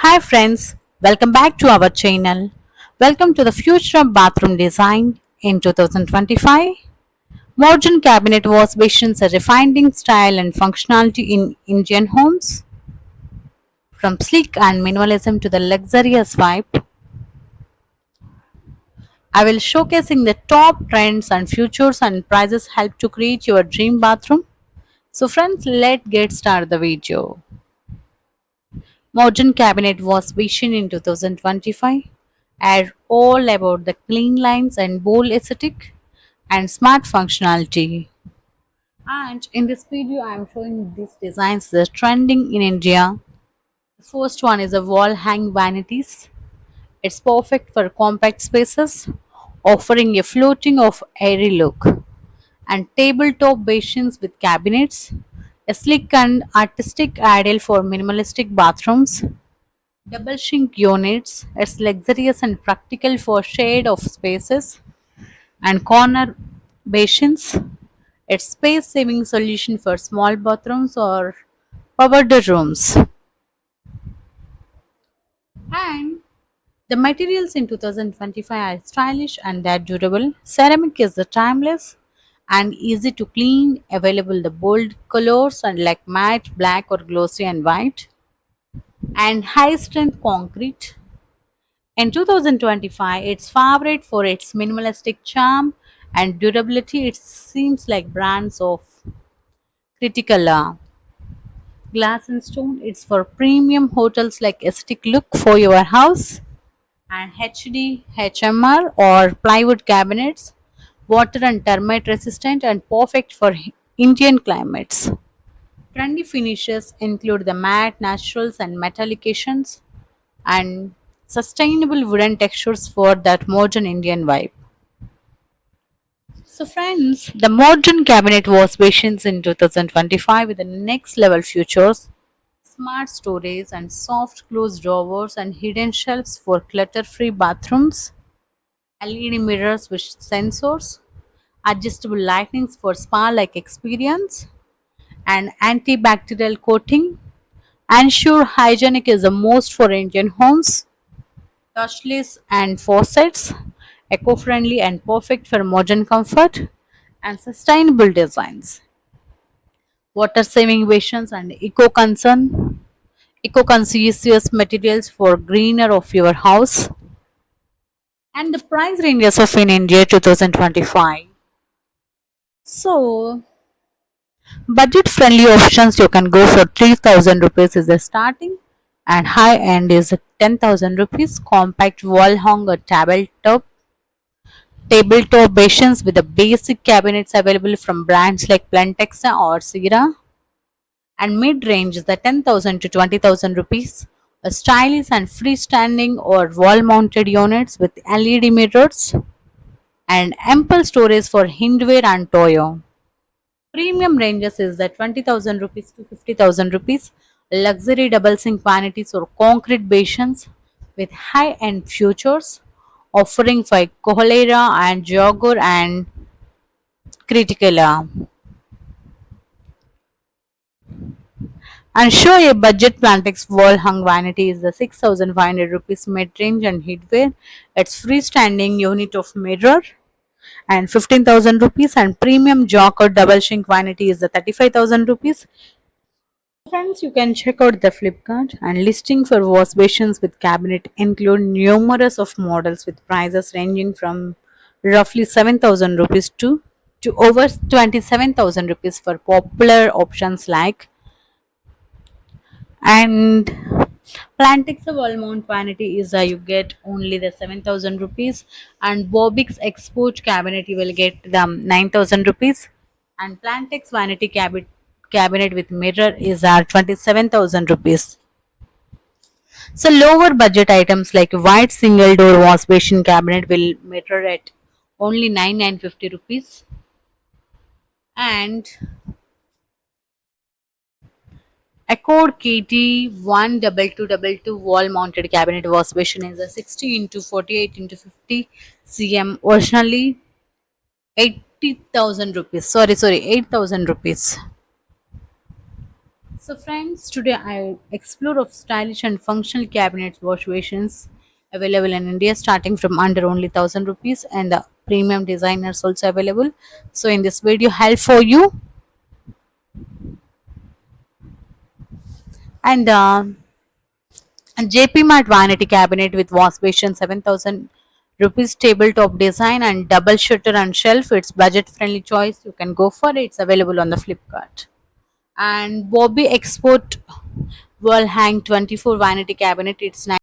Hi friends, welcome back to our channel. Welcome to the future of bathroom design in 2025. Modern cabinet wash basins are refining style and functionality in Indian homes. From sleek and minimalism to the luxurious vibe, I will showcasing the top trends and futures and prices help to create your dream bathroom. So friends, let's get started the video. Modern cabinet was vision in 2025 are all about the clean lines and bold aesthetic and smart functionality. And in this video, I am showing these designs that are trending in India. The first one is a wall hang vanities. It's perfect for compact spaces, offering a floating of airy look. And tabletop basins with cabinets, a sleek and artistic ideal for minimalistic bathrooms. Double sink units, it's luxurious and practical for shade of spaces and corner basins. It's space saving solution for small bathrooms or powered rooms. And the materials in 2025 are stylish and they're durable. Ceramic is the timeless and easy to clean, available the bold colors and like matte, black or glossy and white. And high strength concrete. In 2025, it's favorite for its minimalistic charm and durability. It seems like brands of critical glass and stone. It's for premium hotels like aesthetic look for your house and HD, HMR or plywood cabinets, water and termite resistant and perfect for Indian climates. Trendy finishes include the matte, naturals and metallications and sustainable wooden textures for that modern Indian vibe. So, friends, the modern cabinet was versions in 2025 with the next level features smart storage and soft close drawers and hidden shelves for clutter free bathrooms, LED mirrors with sensors, adjustable lightnings for spa like experience, and antibacterial coating. Ensure hygienic is the most for Indian homes touchless and faucets, eco-friendly and perfect for modern comfort, and sustainable designs. Water saving versions and eco-conscious materials for greener of your house. And the price ranges of in India 2025. So budget friendly options you can go for 3000 rupees is the starting and high end is 10,000 rupees compact wall hung or tabletop basins with the basic cabinets available from brands like Plantexa or Sierra, and mid-range is the 10,000 to 20,000 rupees. A stylish and freestanding or wall-mounted units with LED mirrors and ample storage for hindware and toyo. Premium ranges is the 20,000 rupees to 50,000 rupees. Luxury double sink vanities or concrete basins with high-end features offering for cholera and jogger and critical. And show a budget Plantex wall hung vanity is the 6,500 rupees mid-range and heatwear. It's freestanding unit of mirror and 15,000 rupees and premium jogger double sink vanity is the 35,000 rupees. Friends, you can check out the Flipkart and listing for wash basins with cabinet include numerous of models with prices ranging from roughly 7,000 rupees to over 27,000 rupees for popular options like and Plantex wall mount vanity is you get only the 7,000 rupees and Bobix export cabinet you will get the 9,000 rupees and Plantex vanity cabinet with mirror is 27,000 rupees. So lower budget items like white single door wash basin cabinet will mirror at only 9,950 rupees and Accord KT12222 wall mounted cabinet wash basin is a 60 into 48 into 50 cm originally 80,000 rupees. Sorry, 8,000 rupees. So friends, today I explore of stylish and functional cabinets wash basins available in India starting from under only 1000 rupees, and the premium designers also available. So in this video help for you, and JP Mart vanity cabinet with wash basin 7000 rupees, tabletop design and double shutter and shelf. It's budget friendly choice. You can go for it. It's available on the Flipkart. And Bobby Export Wall Hang 24 vanity cabinet. It's